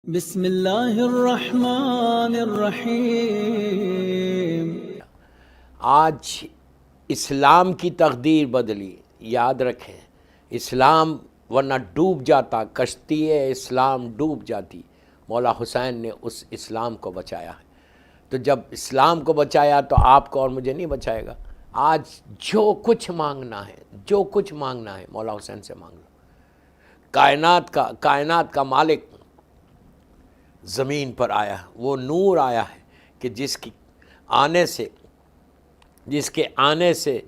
بسم اللہ الرحمن الرحیم۔ آج اسلام کی تقدیر بدلی، یاد رکھیں اسلام ورنہ ڈوب جاتا، کشتی اسلام ڈوب جاتی، مولا حسین نے اس اسلام کو بچایا ہے۔ تو جب اسلام کو بچایا تو آپ کو اور مجھے نہیں بچائے گا۔ آج جو کچھ مانگنا ہے مولا حسین سے مانگ لو۔ کائنات کا مالک زمین پر آیا، وہ نور آیا ہے کہ جس کے آنے سے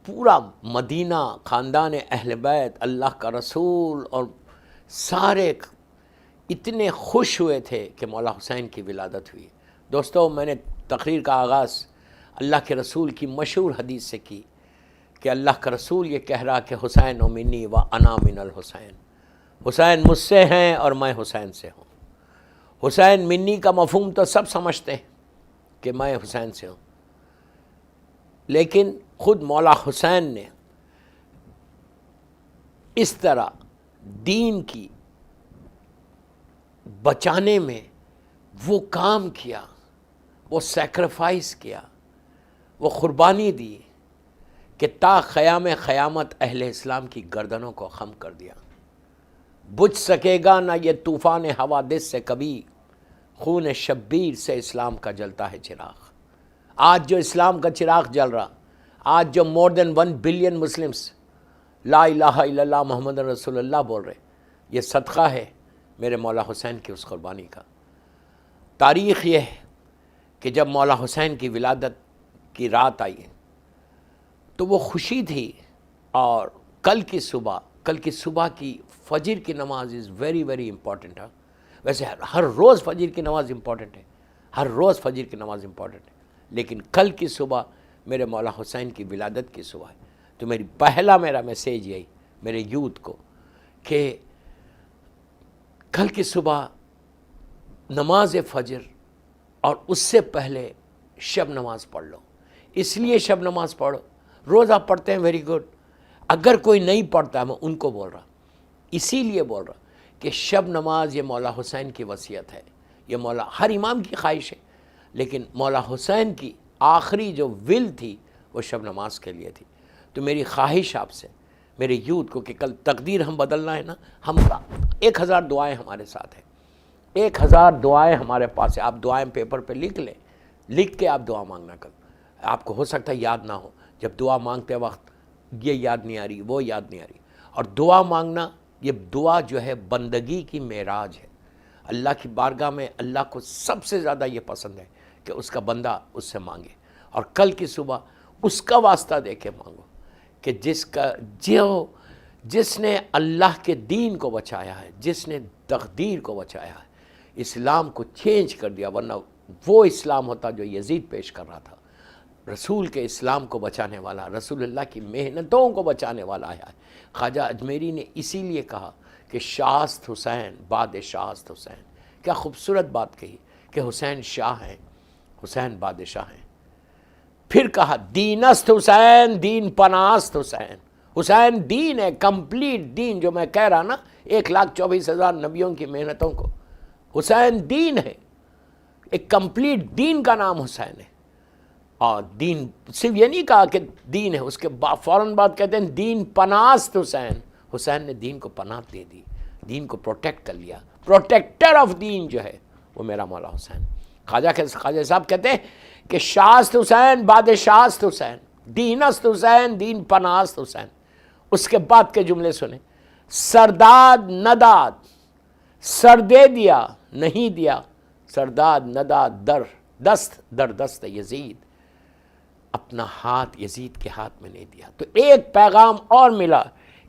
پورا مدینہ، خاندان اہل بیت، اللہ کا رسول اور سارے اتنے خوش ہوئے تھے کہ مولا حسین کی ولادت ہوئی۔ دوستو، میں نے تقریر کا آغاز اللہ کے رسول کی مشہور حدیث سے کی کہ اللہ کا رسول یہ کہہ رہا کہ حسین و منی و انا من الحسین، حسین مجھ سے ہیں اور میں حسین سے ہوں۔ حسین منی کا مفہوم تو سب سمجھتے ہیں کہ میں حسین سے ہوں، لیکن خود مولا حسین نے اس طرح دین کی بچانے میں وہ کام کیا، وہ سیکریفائس کیا، وہ قربانی دی کہ تا قیام قیامت اہل اسلام کی گردنوں کو خم کر دیا۔ بجھ سکے گا نہ یہ طوفان حوادث سے کبھی، خون شبیر سے اسلام کا جلتا ہے چراغ۔ آج جو اسلام کا چراغ جل رہا، آج جو more than 1 billion مسلمس لا الہ الا اللہ محمد رسول اللہ بول رہے، یہ صدقہ ہے میرے مولا حسین کی اس قربانی کا۔ تاریخ یہ ہے کہ جب مولا حسین کی ولادت کی رات آئی تو وہ خوشی تھی، اور کل کی صبح کی فجر کی نماز از ویری ویری امپورٹنٹ ہے۔ ویسے ہر روز فجر کی نماز امپورٹنٹ ہے، لیکن کل کی صبح میرے مولا حسین کی ولادت کی صبح ہے۔ تو میرا میسیج یہی میرے یوتھ کو کہ کل کی صبح نماز فجر اور اس سے پہلے شب نماز پڑھ لو۔ اس لیے شب نماز پڑھو، روز آپ پڑھتے ہیں، ویری گڈ۔ اگر کوئی نہیں پڑھتا ہے، میں ان کو بول رہا، اسی لیے بول رہا کہ شب نماز یہ مولا حسین کی وصیت ہے، یہ ہر امام کی خواہش ہے، لیکن مولا حسین کی آخری جو ول تھی وہ شب نماز کے لیے تھی۔ تو میری خواہش آپ سے، میرے یوتھ کو، کہ کل تقدیر ہم بدلنا ہے نا، 1000 دعائیں ہمارے ساتھ ہیں، 1000 دعائیں ہمارے پاس ہیں۔ آپ دعائیں پیپر پہ لکھ کے آپ دعا مانگنا۔ کل آپ کو ہو سکتا ہے یاد نہ ہو، جب دعا مانگتے وقت یہ یاد نہیں آ رہی، وہ یاد نہیں آ رہی۔ اور دعا مانگنا، یہ دعا جو ہے بندگی کی معراج ہے۔ اللہ کی بارگاہ میں اللہ کو سب سے زیادہ یہ پسند ہے کہ اس کا بندہ اس سے مانگے، اور کل کی صبح اس کا واسطہ دے کے مانگو کہ جس نے اللہ کے دین کو بچایا ہے، جس نے تقدیر کو بچایا ہے، اسلام کو چینج کر دیا، ورنہ وہ اسلام ہوتا جو یزید پیش کر رہا تھا۔ رسول کے اسلام کو بچانے والا، رسول اللہ کی محنتوں کو بچانے والا ہے۔ خواجہ اجمیری نے اسی لیے کہا کہ شاست حسین باد شاست حسین۔ کیا خوبصورت بات کہی کہ حسین شاہ ہیں، حسین بادشاہ ہیں۔ پھر کہا دینست حسین دین پناست حسین۔ حسین دین ہے، کمپلیٹ دین، جو میں کہہ رہا نا 1,24,000 نبیوں کی محنتوں کو، حسین دین ہے، ایک کمپلیٹ دین کا نام حسین ہے۔ اور دین صرف یہ نہیں کہا کہ دین ہے، اس کے فوراً بعد کہتے ہیں دین پناست حسین۔ حسین نے دین کو پناہ دے دی، دین کو پروٹیکٹ کر لیا۔ پروٹیکٹر آف دین جو ہے وہ میرا مولا حسین۔ خواجہ صاحب کہتے ہیں کہ شاست حسین باد شاست حسین، دینست حسین دین پناست حسین۔ اس کے بعد کے جملے سنیں، سرداد نداد، سر دے دیا نہیں دیا، سرداد نداد دست در دست یزید، اپنا ہاتھ یزید کے ہاتھ میں نہیں دیا۔ تو ایک پیغام اور ملا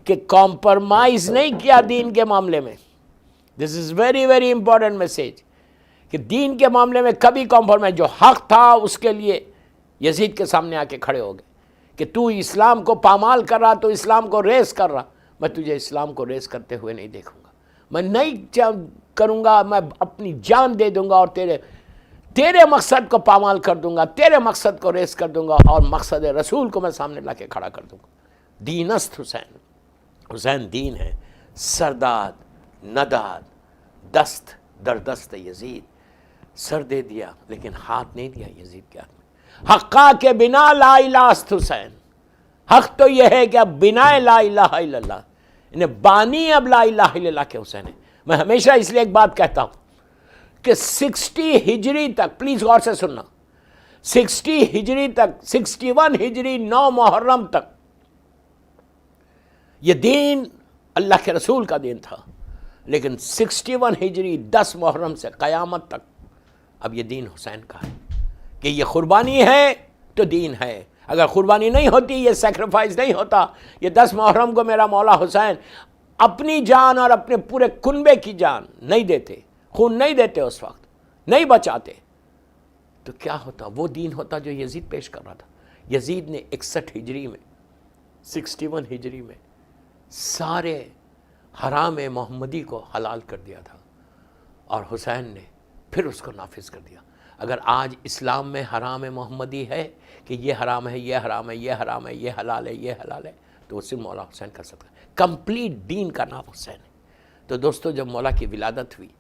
کہ کمپرمائز نہیں کیا دین کے معاملے میں۔ This is very very important message کہ دین کے معاملے میں کبھی کمپرمائز، جو حق تھا اس کے لیے یزید کے سامنے آ کے کھڑے ہو گئے کہ تو اسلام کو پامال کر رہا، تو اسلام کو ریس کر رہا، میں تجھے اسلام کو ریس کرتے ہوئے نہیں دیکھوں گا، میں نہیں کروں گا، میں اپنی جان دے دوں گا اور تیرے مقصد کو پامال کر دوں گا، تیرے مقصد کو ریس کر دوں گا، اور مقصد رسول کو میں سامنے لا کے کھڑا کر دوں گا۔ دینست حسین، حسین دین ہے، سرداد نداد دست در دست یزید، سر دے دیا لیکن ہاتھ نہیں دیا یزید کے ہاتھ میں۔ حقا کے بنا لا الہ است حسین، حق تو یہ ہے کہ اب بنا لا الہ الا اللہ، انہیں بانی اب لا الہ الا اللہ کے حسین ہے۔ میں ہمیشہ اس لیے ایک بات کہتا ہوں کہ 60 ہجری تک، پلیز غور سے سننا، 60 ہجری تک، 61 ہجری 9 محرم تک یہ دین اللہ کے رسول کا دین تھا، لیکن 61 ہجری 10 محرم سے قیامت تک اب یہ دین حسین کا ہے کہ یہ قربانی ہے تو دین ہے۔ اگر قربانی نہیں ہوتی، یہ سیکریفائز نہیں ہوتا، یہ 10 محرم کو میرا مولا حسین اپنی جان اور اپنے پورے کنبے کی جان نہیں دیتے، خون نہیں دیتے، اس وقت نہیں بچاتے، تو کیا ہوتا؟ وہ دین ہوتا جو یزید پیش کر رہا تھا۔ یزید نے 61 ہجری میں، 61 ہجری میں سارے حرام محمدی کو حلال کر دیا تھا، اور حسین نے پھر اس کو نافذ کر دیا۔ اگر آج اسلام میں حرام محمدی ہے کہ یہ حرام ہے، یہ حرام ہے، یہ حرام ہے، یہ حلال ہے، یہ حلال ہے، تو وہ صرف مولا حسین کر سکتا ہے۔ کمپلیٹ دین کا نام حسین ہے۔ تو دوستو، جب مولا کی ولادت ہوئی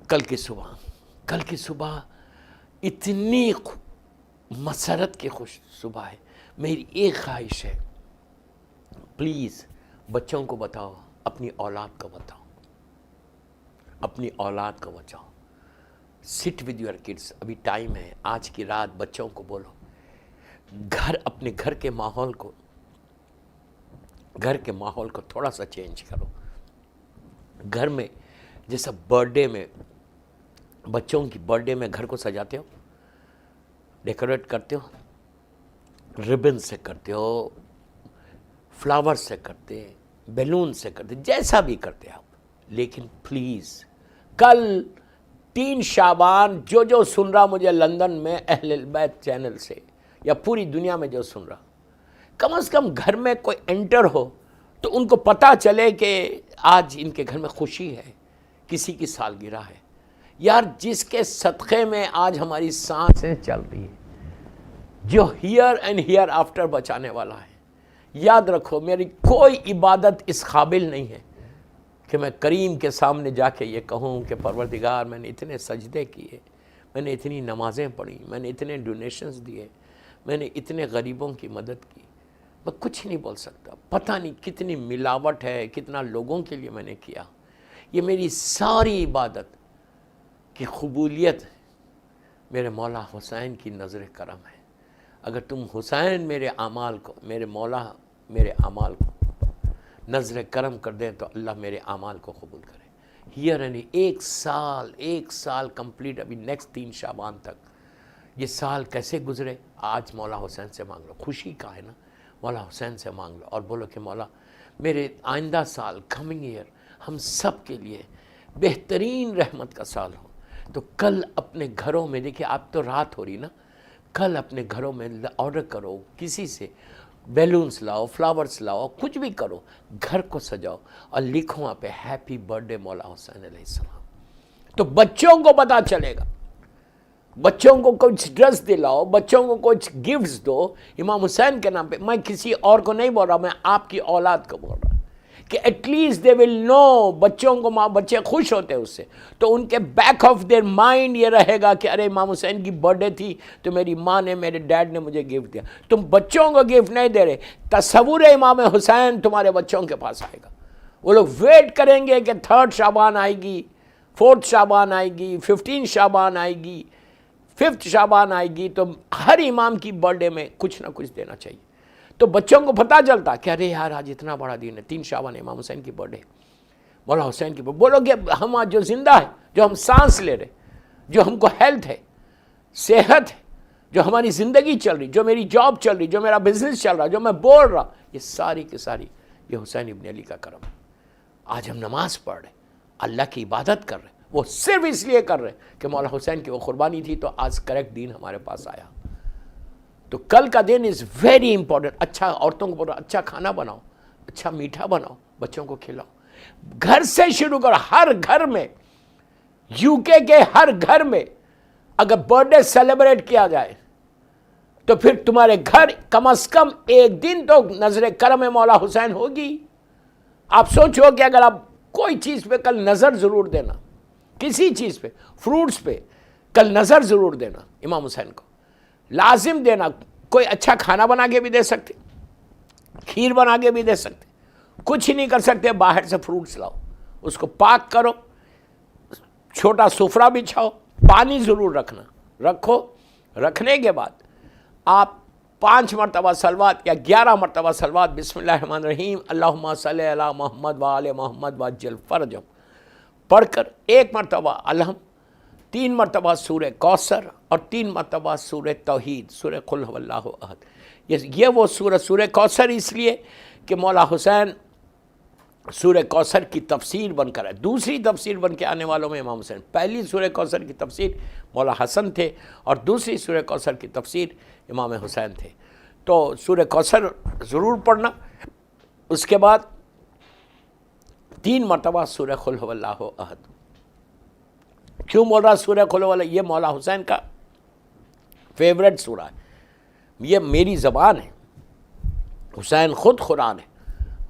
کل کی صبح اتنی مسرت کی خوش صبح ہے۔ میری ایک خواہش ہے، پلیز بچوں کو بتاؤ، اپنی اولاد کو بتاؤ، اپنی اولاد کو بچاؤ۔ سٹ ود یور کڈس، ابھی ٹائم ہے، آج کی رات بچوں کو بولو، اپنے گھر کے ماحول کو تھوڑا سا چینج کرو۔ گھر میں جیسا برتھ میں، بچوں کی برتھ ڈے میں گھر کو سجاتے ہو، ڈیکوریٹ کرتے ہو، ربن سے کرتے ہو، فلاور سے کرتے، بیلون سے کرتے، جیسا بھی کرتے آپ، لیکن پلیز کل 3 شعبان جو سن رہا مجھے لندن میں اہل بیت چینل سے یا پوری دنیا میں جو سن رہا، کم از کم گھر میں کوئی انٹر ہو تو ان کو پتہ چلے کہ آج ان کے گھر میں خوشی ہے، کسی کی سالگرہ ہے۔ یار، جس کے صدقے میں آج ہماری سانسیں چل رہی ہیں، جو ہیئر اینڈ ہیئر آفٹر بچانے والا ہے، یاد رکھو میری کوئی عبادت اس قابل نہیں ہے کہ میں کریم کے سامنے جا کے یہ کہوں کہ پروردگار میں نے اتنے سجدے کیے، میں نے اتنی نمازیں پڑھی، میں نے اتنے ڈونیشنز دیے، میں نے اتنے غریبوں کی مدد کی، میں کچھ نہیں بول سکتا۔ پتہ نہیں کتنی ملاوٹ ہے، کتنا لوگوں کے لیے میں نے کیا۔ یہ میری ساری عبادت کی قبولیت میرے مولا حسین کی نظر کرم ہے۔ اگر تم حسین میرے اعمال کو، میرے مولا میرے اعمال کو نظر کرم کر دیں تو اللہ میرے اعمال کو قبول کرے۔ ہیئر اینڈ ایک سال کمپلیٹ، ابھی نیکسٹ 3 شعبان تک یہ سال کیسے گزرے، آج مولا حسین سے مانگ لو۔ خوشی کا ہے نا، مولا حسین سے مانگ لو اور بولو کہ مولا میرے آئندہ سال، کمنگ ایئر، ہم سب کے لیے بہترین رحمت کا سال ہو۔ تو کل اپنے گھروں میں، دیکھیں آپ تو رات ہو رہی نا، کل اپنے گھروں میں آرڈر کرو، کسی سے بیلونز لاؤ، فلاورز لاؤ، کچھ بھی کرو، گھر کو سجاؤ اور لکھو وہاں پہ ہیپی برتھ ڈے مولا حسین علیہ السلام۔ تو بچوں کو پتہ چلے گا، بچوں کو کچھ ڈریس دلاؤ، بچوں کو کچھ گفٹس دو امام حسین کے نام پہ۔ میں کسی اور کو نہیں بول رہا، میں آپ کی اولاد کو بول رہا کہ ایٹ لیسٹ دے ول نو، بچوں کو بچے خوش ہوتے ہیں اس سے، تو ان کے بیک آف دیئر مائنڈ یہ رہے گا کہ ارے امام حسین کی برتھ ڈے تھی تو میری ماں نے، میرے ڈیڈ نے مجھے گفٹ دیا۔ تم بچوں کو گفٹ نہیں دے رہے، تصور امام حسین تمہارے بچوں کے پاس آئے گا، وہ لوگ ویٹ کریں گے کہ 3 شعبان آئے گی، 4 شعبان آئے گی، 15 شعبان آئے گی، 5 شعبان آئے گی، تو ہر امام کی برتھ ڈے میں کچھ نہ کچھ دینا چاہیے۔ تو بچوں کو پتہ چلتا کہ ارے یار آج اتنا بڑا دن ہے، 3 شعبان امام حسین کی برتھ ڈے، مولا حسین کی برتھ ڈے۔ بولو کہ ہم آج جو زندہ ہے، جو ہم سانس لے رہے، جو ہم کو ہیلتھ ہے، صحت ہے، جو ہماری زندگی چل رہی، جو میری جاب چل رہی، جو میرا بزنس چل رہا، جو میں بول رہا، یہ ساری کی ساری یہ حسین ابن علی کا کرم ہے۔ آج ہم نماز پڑھ رہے، اللہ کی عبادت کر رہے، وہ صرف اس لیے کر رہے کہ مولا حسین کی وہ قربانی تھی، تو آج کریکٹ دین ہمارے پاس آیا۔ تو کل کا دن از ویری امپورٹنٹ۔ اچھا، عورتوں کو بولو اچھا کھانا بناؤ، اچھا میٹھا بناؤ، بچوں کو کھلاؤ، گھر سے شروع کرو۔ ہر گھر میں، یو کے ہر گھر میں اگر برتھ ڈے سیلیبریٹ کیا جائے تو پھر تمہارے گھر کم از کم ایک دن تو نظر کرم مولا حسین ہوگی۔ آپ سوچو کہ اگر آپ کوئی چیز پہ کل نظر ضرور دینا، کسی چیز پہ، فروٹس پہ کل نظر ضرور دینا، امام حسین کو لازم دینا۔ کوئی اچھا کھانا بنا کے بھی دے سکتے، کھیر بنا کے بھی دے سکتے، کچھ ہی نہیں کر سکتے، باہر سے فروٹس لاؤ، اس کو پاک کرو، چھوٹا سفرہ بچھاؤ، پانی ضرور رکھنا، رکھو، رکھنے کے بعد آپ 5 مرتبہ صلوات یا 11 مرتبہ صلوات بسم اللہ الرحمن الرحیم اللہم صلی علی محمد وآل محمد وعجل فرجہم پڑھ کر 1 مرتبہ الحم، 3 مرتبہ سورہ کوثر اور 3 مرتبہ سورہ توحید، سورہ قل هو اللہ احد۔ یہ وہ سورہ کوثر اس لیے کہ مولا حسین سورہ کوثر کی تفسیر بن کر ہے، دوسری تفسیر بن کے آنے والوں میں امام حسین، پہلی سورہ کوثر کی تفسیر مولا حسن تھے اور دوسری سورہ کوثر کی تفسیر امام حسین تھے۔ تو سورہ کوثر ضرور پڑھنا، اس کے بعد 3 مرتبہ سورہ قل هو اللہ احد۔ کیوں بول رہا سورہ قل هو اللہ؟ یہ مولا حسین کا فیوریٹ سورہ ہے، یہ میری زبان ہے، حسین خود قرآن ہے،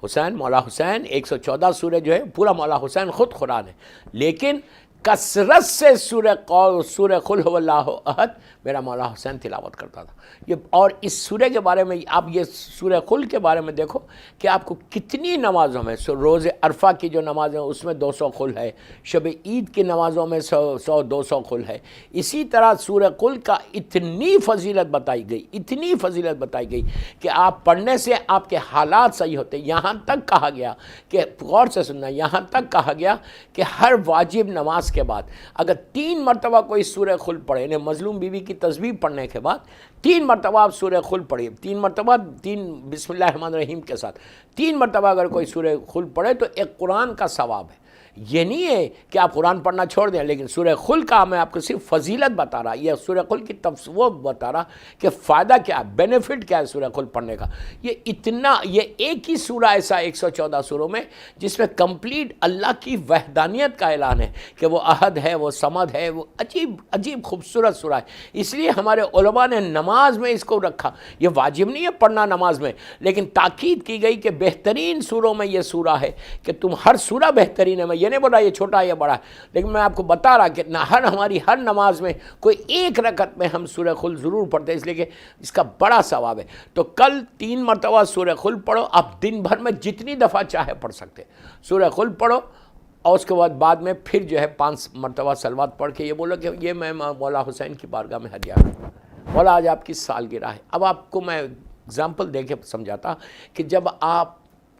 حسین مولا حسین 114 سورہ جو ہے پورا مولا حسین خود قرآن ہے، لیکن کثرت سے سورہ قل هو اللہ احد میرا مولا حسین تلاوت کرتا تھا۔ یہ اور اس سورہ کے بارے میں آپ یہ سورہ قل کے بارے میں دیکھو کہ آپ کو کتنی نمازوں میں، روز عرفہ کی جو نماز ہے اس میں 200 قل ہے، شب عید کی نمازوں میں 200 قل ہے، اسی طرح سورہ قل کا اتنی فضیلت بتائی گئی، اتنی فضیلت بتائی گئی کہ آپ پڑھنے سے آپ کے حالات صحیح ہوتے۔ یہاں تک کہا گیا کہ غور سے سننا، یہاں تک کہا گیا کہ ہر واجب نماز کے بعد اگر 3 مرتبہ کوئی سورہ قل پڑھے، یعنی مظلوم بیوی کی تسبیح پڑھنے کے بعد 3 مرتبہ آپ سورہ قل پڑھیے، 3 مرتبہ 3 بسم اللہ الرحمن الرحیم کے ساتھ 3 مرتبہ اگر کوئی سورہ قل پڑھے تو ایک قرآن کا ثواب ہے۔ یہ نہیں ہے کہ آپ قرآن پڑھنا چھوڑ دیں، لیکن سورہ قل کا میں آپ کو صرف فضیلت بتا رہا، یہ سورہ قل کی وہ بتا رہا کہ فائدہ کیا ہے، بینیفٹ کیا ہے سورہ قل پڑھنے کا۔ یہ اتنا، یہ ایک ہی سورہ ایسا 114 سوروں میں جس میں کمپلیٹ اللہ کی وحدانیت کا اعلان ہے کہ وہ احد ہے، وہ صمد ہے، وہ عجیب خوبصورت سورہ ہے۔ اس لیے ہمارے علماء نے نماز میں اس کو رکھا، یہ واجب نہیں ہے پڑھنا نماز میں، لیکن تاکید کی گئی کہ بہترین سوروں میں یہ سورہ ہے کہ تم ہر سورہ بہترین ہے۔ میں یہ نہیں بول رہا یہ چھوٹا ہے یا بڑا ہے، لیکن میں آپ کو بتا رہا کہ ہماری ہر نماز میں کوئی ایک رکعت میں ہم سورہ قل ضرور پڑھتے ہیں، اس لیے کہ اس کا بڑا ثواب ہے۔ تو کل 3 مرتبہ سورہ قل پڑھو، آپ دن بھر میں جتنی دفعہ چاہے پڑھ سکتے، سورہ قل پڑھو، اور اس کے بعد میں پھر جو ہے 5 مرتبہ صلوات پڑھ کے یہ بولو کہ یہ میں مولا حسین کی بارگاہ میں ہدیہ کروں، مولا آج آپ کی سالگرہ ہے۔ اب آپ کو میں اگزامپل دے کے سمجھاتا کہ جب آپ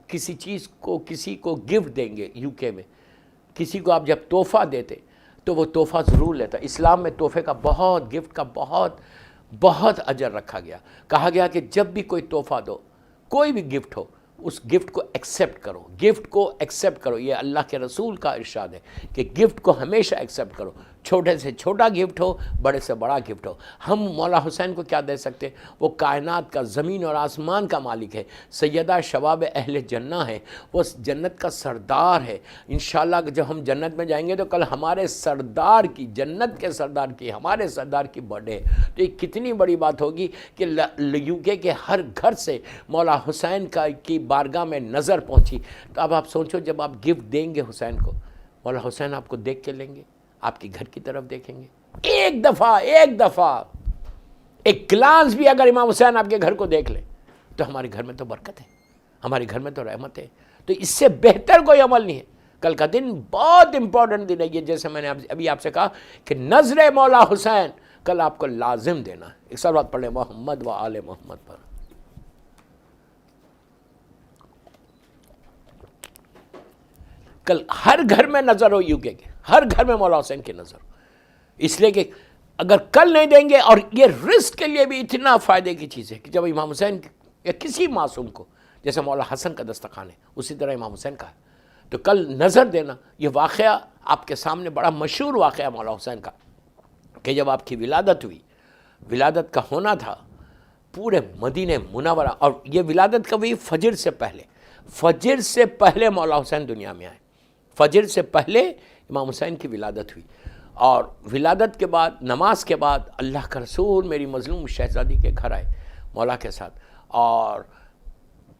کسی چیز کو کسی کو گفٹ دیں گے، UK میں کسی کو آپ جب تحفہ دیتے تو وہ تحفہ ضرور لیتا۔ اسلام میں تحفے کا بہت، گفٹ کا بہت اجر رکھا گیا۔ کہا گیا کہ جب بھی کوئی تحفہ دو، کوئی بھی گفٹ ہو، اس گفٹ کو ایکسیپٹ کرو، گفٹ کو ایکسیپٹ کرو۔ یہ اللہ کے رسول کا ارشاد ہے کہ گفٹ کو ہمیشہ ایکسیپٹ کرو، چھوٹے سے چھوٹا گفٹ ہو، بڑے سے بڑا گفٹ ہو۔ ہم مولا حسین کو کیا دے سکتے؟ وہ کائنات کا، زمین اور آسمان کا مالک ہے، سیدہ شباب اہل جنہ ہے، وہ جنت کا سردار ہے۔ انشاءاللہ جب ہم جنت میں جائیں گے تو کل ہمارے سردار کی، جنت کے سردار کی، ہمارے سردار کی برتھ ڈے ہے۔ تو یہ کتنی بڑی بات ہوگی کہ UK کے ہر گھر سے مولا حسین کی بارگاہ میں نظر پہنچی۔ تو اب آپ سوچو جب آپ گفٹ دیں گے حسین کو، مولا حسین آپ کو دیکھ کے لیں گے، آپ کے گھر کی طرف دیکھیں گے، ایک دفعہ ایک گلانس بھی اگر امام حسین آپ کے گھر کو دیکھ لیں تو ہمارے گھر میں تو برکت ہے، ہمارے گھر میں تو رحمت ہے۔ تو اس سے بہتر کوئی عمل نہیں ہے۔ کل کا دن بہت امپورٹنٹ دن ہے، یہ جیسے میں نے ابھی آپ سے کہا کہ نظر مولا حسین کل آپ کو لازم دینا ہے۔ ایک صلوات پڑھ لیں محمد و آل محمد پر۔ کل ہر گھر میں نظر ہو، UK کے ہر گھر میں مولا حسین کی نظر ہو، اس لیے کہ اگر کل نہیں دیں گے، اور یہ رزق کے لیے بھی اتنا فائدے کی چیز ہے کہ جب امام حسین یا کسی معصوم کو، جیسے مولا حسن کا دسترخوان ہے اسی طرح امام حسین کا ہے، تو کل نظر دینا۔ یہ واقعہ آپ کے سامنے بڑا مشہور واقعہ مولا حسین کا کہ جب آپ کی ولادت ہوئی، ولادت کا ہونا تھا پورے مدینہ منورہ، اور یہ ولادت کا بھی فجر سے پہلے مولا حسین دنیا میں آئے، فجر سے پہلے امام حسین کی ولادت ہوئی، اور ولادت کے بعد، نماز کے بعد اللہ کا رسول میری مظلوم شہزادی کے گھر آئے مولا کے ساتھ، اور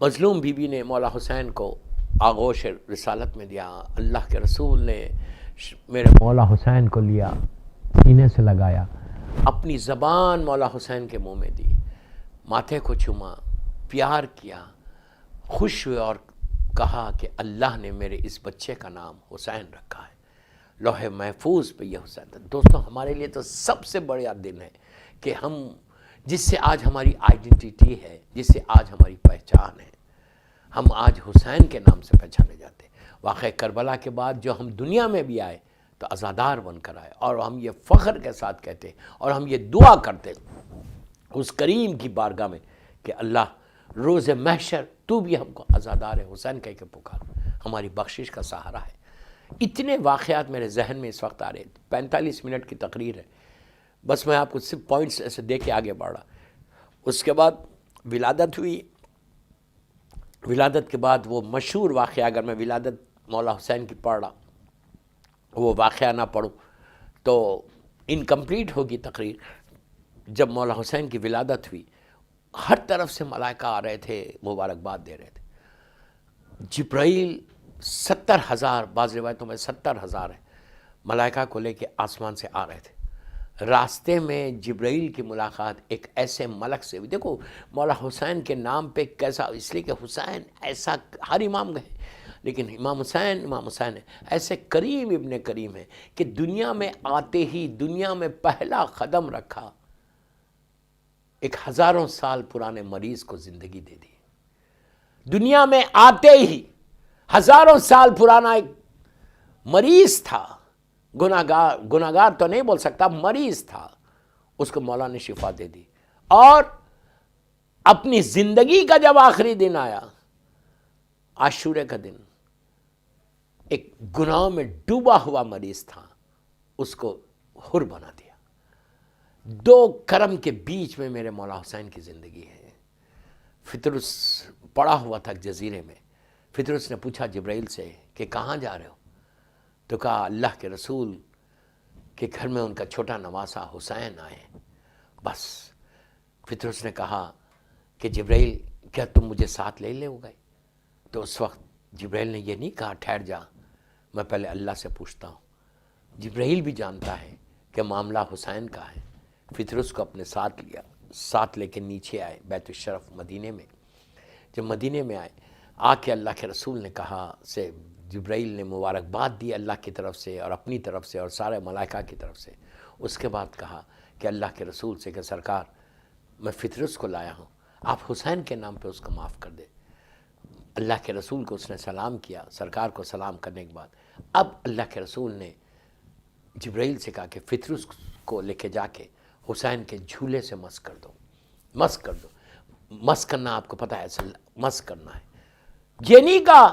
مظلوم بی بی نے مولا حسین کو آغوش رسالت میں دیا، اللہ کے رسول نے میرے مولا حسین کو لیا، سینے سے لگایا، اپنی زبان مولا حسین کے منہ میں دی، ماتھے کو چوما، پیار کیا، خوش ہوئے اور کہا کہ اللہ نے میرے اس بچے کا نام حسین رکھا ہے، لوح محفوظ پہ یہ حسین تھا۔ دوستوں ہمارے لیے تو سب سے بڑا دن ہے کہ ہم جس سے آج ہماری آئیڈینٹی ہے، جس سے آج ہماری پہچان ہے، ہم آج حسین کے نام سے پہچانے جاتے ہیں۔ واقعہ کربلا کے بعد جو ہم دنیا میں بھی آئے تو عزادار بن کر آئے، اور ہم یہ فخر کے ساتھ کہتے اور ہم یہ دعا کرتے اس کریم کی بارگاہ میں کہ اللہ روز محشر تو بھی ہم کو عزادار حسین کہہ کے پکار، ہماری بخشش کا سہارا ہے۔ اتنے واقعات میرے ذہن میں اس وقت آ رہے ہیں، 45 منٹ کی تقریر ہے، بس میں آپ کو صرف پوائنٹس ایسے دے کے آگے بڑھا۔ اس کے بعد ولادت ہوئی، ولادت کے بعد وہ مشہور واقعہ، اگر میں ولادت مولا حسین کی پڑھ رہا وہ واقعہ نہ پڑھوں تو انکمپلیٹ ہوگی تقریر۔ جب مولا حسین کی ولادت ہوئی، ہر طرف سے ملائکہ آ رہے تھے، مبارکباد دے رہے تھے۔ جبرائیل 70,000، بعض روایتوں میں 70,000 ہے، ملائکہ کو لے کے آسمان سے آ رہے تھے۔ راستے میں جبرائیل کی ملاقات ایک ایسے ملک سے ہوئی۔ دیکھو مولا حسین کے نام پہ کیسا، اس لیے کہ حسین ایسا، ہر امام گئے لیکن امام حسین ہے، ایسے کریم ابن کریم ہے کہ دنیا میں آتے ہی دنیا میں پہلا قدم رکھا، ایک 1000 سال پرانے مریض کو زندگی دے دی۔ دنیا میں آتے ہی 1000 سال پرانا ایک مریض تھا، گناہگار تو نہیں بول سکتا، مریض تھا، اس کو مولا نے شفا دے دی۔ اور اپنی زندگی کا جب آخری دن آیا، عاشورے کا دن، ایک گناہوں میں ڈوبا ہوا مریض تھا، اس کو حر بنا دیا۔ 2 کرم کے بیچ میں میرے مولا حسین کی زندگی ہے۔ فطرس پڑا ہوا تھا جزیرے میں، فطرس نے پوچھا جبرائیل سے کہ کہاں جا رہے ہو؟ تو کہا اللہ کے رسول کے گھر میں ان کا چھوٹا نواسا حسین آئے۔ بس فطرس نے کہا کہ جبرائیل کیا تم مجھے ساتھ لے لو گے؟ تو اس وقت جبرائیل نے یہ نہیں کہا ٹھہر جا، میں پہلے اللہ سے پوچھتا ہوں۔ جبرائیل بھی جانتا ہے کہ معاملہ حسین کا ہے۔ فطرس کو اپنے ساتھ لیا، ساتھ لے کے نیچے آئے بیت الشرف مدینے میں۔ جب مدینے میں آئے، آ کے اللہ کے رسول نے کہا سے جبرائیل نے مبارکباد دی اللہ کی طرف سے اور اپنی طرف سے اور سارے ملائکہ کی طرف سے۔ اس کے بعد کہا کہ اللہ کے رسول سے کہ سرکار میں فطرس کو لایا ہوں، آپ حسین کے نام پہ اس کو معاف کر دے۔ اللہ کے رسول کو اس نے سلام کیا، سرکار کو سلام کرنے کے بعد اب اللہ کے رسول نے جبرائیل سے کہا کہ فطرس کو لے کے جا کے حسین کے جھولے سے مس کر دو، مس کر دو۔ مس کرنا آپ کو پتہ ہے، مس کرنا ہے، یہ نہیں کہا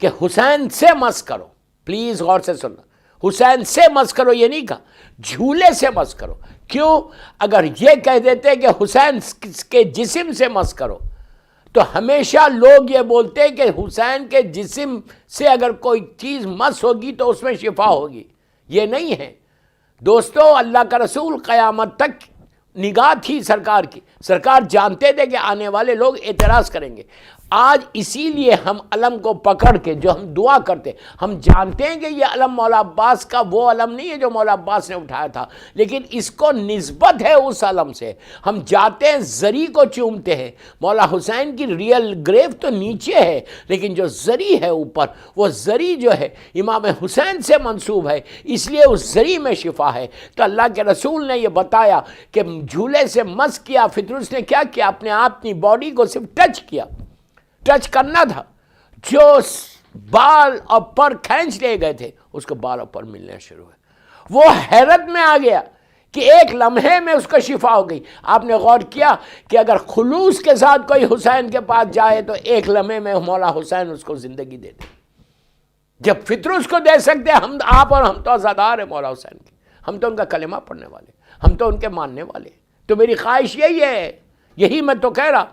کہ حسین سے مس کرو، پلیز غور سے سننا، حسین سے مس کرو یہ نہیں کہا، جھولے سے مس کرو۔ کیوں؟ اگر یہ کہہ دیتے کہ حسین کے جسم سے مس کرو تو ہمیشہ لوگ یہ بولتے ہیں کہ حسین کے جسم سے اگر کوئی چیز مس ہوگی تو اس میں شفا ہوگی، یہ نہیں ہے دوستو۔ اللہ کا رسول قیامت تک نگاہ تھی سرکار کی، سرکار جانتے تھے کہ آنے والے لوگ اعتراض کریں گے۔ آج اسی لیے ہم علم کو پکڑ کے جو ہم دعا کرتے، ہم جانتے ہیں کہ یہ علم مولا عباس کا وہ علم نہیں ہے جو مولا عباس نے اٹھایا تھا، لیکن اس کو نسبت ہے اس علم سے۔ ہم جاتے ہیں زری کو چومتے ہیں، مولا حسین کی ریئل گریو تو نیچے ہے لیکن جو زری ہے اوپر، وہ زری جو ہے امام حسین سے منسوب ہے، اس لیے اس زری میں شفا ہے۔ تو اللہ کے رسول نے یہ بتایا کہ جھولے سے مس کیا، فطرس نے کیا کیا؟ اپنے آپ اپنی باڈی کو صرف ٹچ کیا، ٹچ کرنا تھا۔ جو بال اور پر کھینچ لے گئے تھے اس کو بال اور پر ملنے شروع ہوئے۔ وہ حیرت میں آ گیا کہ ایک لمحے میں اس کو شفا ہو گئی۔ آپ نے غور کیا کہ اگر خلوص کے ساتھ کوئی حسین کے پاس جائے تو ایک لمحے میں مولا حسین اس کو زندگی دے دے۔ جب فطرس کو دے سکتے ہم، آپ اور ہم تو عزادار ہیں مولا حسین کے، ہم تو ان کا کلمہ پڑھنے والے، ہم تو ان کے ماننے والے۔ تو میری خواہش یہی ہے، یہی میں تو کہہ رہا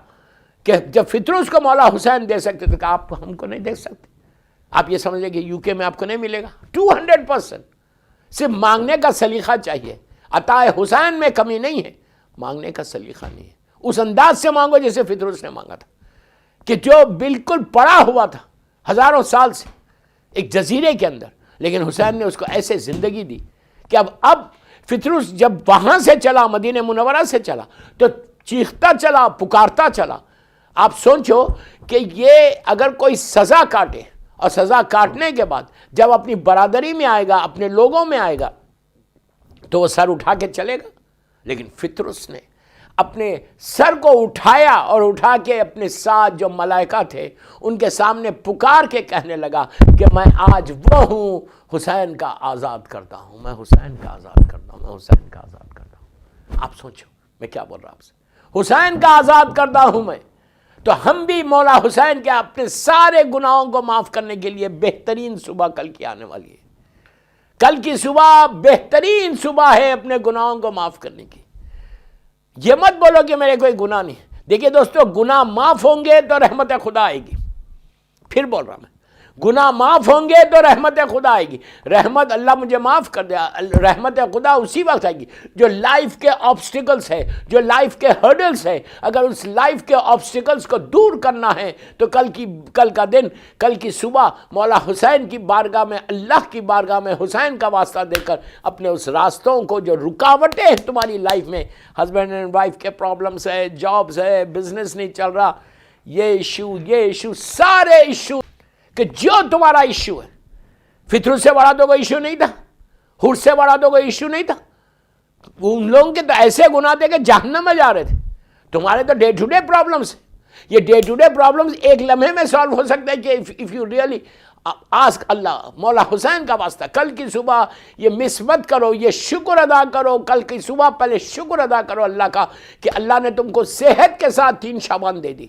کہ جب فطرس کو مولا حسین دے سکتے تو کہ آپ ہم کو نہیں دے سکتے؟ آپ یہ سمجھیں کہ یو کے میں آپ کو نہیں ملے گا؟ 200%۔ صرف مانگنے کا سلیقہ چاہیے۔ عطا حسین میں کمی نہیں ہے، مانگنے کا سلیقہ نہیں ہے۔ اس انداز سے مانگو جیسے فطرس نے مانگا تھا کہ جو بالکل پڑا ہوا تھا ہزاروں سال سے ایک جزیرے کے اندر، لیکن حسین نے اس کو ایسے زندگی دی کہ اب فطرس جب وہاں سے چلا، مدینہ منورہ سے چلا، تو چیختا چلا، پکارتا چلا۔ آپ سوچو کہ یہ اگر کوئی سزا کاٹے اور سزا کاٹنے کے بعد جب اپنی برادری میں آئے گا، اپنے لوگوں میں آئے گا، تو وہ سر اٹھا کے چلے گا، لیکن فطرس نے اپنے سر کو اٹھایا اور اٹھا کے اپنے ساتھ جو ملائکہ تھے ان کے سامنے پکار کے کہنے لگا کہ میں آج وہ ہوں، حسین کا آزاد کرتا ہوں، میں حسین کا آزاد کرتا ہوں، میں حسین کا آزاد کرتا ہوں۔ آپ سوچو میں کیا بول رہا ہوں آپ سے، حسین کا آزاد کرتا ہوں میں۔ تو ہم بھی مولا حسین کے اپنے سارے گناہوں کو معاف کرنے کے لیے بہترین صبح کل کی آنے والی ہے۔ کل کی صبح بہترین صبح ہے اپنے گناہوں کو معاف کرنے کی۔ یہ مت بولو کہ میرے کوئی گناہ نہیں۔ دیکھیے دوستو، گناہ معاف ہوں گے تو رحمت خدا آئے گی۔ پھر بول رہا میں، گناہ معاف ہوں گے تو رحمت خدا آئے گی۔ رحمت اللہ مجھے معاف کر دیا، رحمت خدا اسی وقت آئے گی جو لائف کے آبسٹیکلز ہے، جو لائف کے ہرڈلز ہے۔ اگر اس لائف کے آبسٹیکلز کو دور کرنا ہے تو کل کا دن، کل کی صبح مولا حسین کی بارگاہ میں، اللہ کی بارگاہ میں حسین کا واسطہ دے کر اپنے اس راستوں کو، جو رکاوٹیں ہیں تمہاری لائف میں، ہسبینڈ اینڈ وائف کے پرابلمس ہے، جابز ہے، بزنس نہیں چل رہا، یہ ایشو، سارے ایشو کہ جو تمہارا ایشو ہے، فطرت سے بڑا تو کوئی ایشو نہیں تھا، حر سے بڑا تو کوئی ایشو نہیں تھا۔ ان لوگوں کے تو ایسے گناہ تھے کہ جہنم میں جا رہے تھے۔ تمہارے تو ڈے ٹو ڈے پرابلمس، یہ ڈے ٹو ڈے پرابلمس ایک لمحے میں سالو ہو سکتا ہے کہ اف یو ریئلی آسک اللہ، مولا حسین کا واسطہ کل کی صبح یہ مس مت کرو، یہ شکر ادا کرو، کل کی صبح پہلے شکر ادا کرو اللہ کا کہ اللہ نے تم کو صحت کے ساتھ 3 شعبان دے دی۔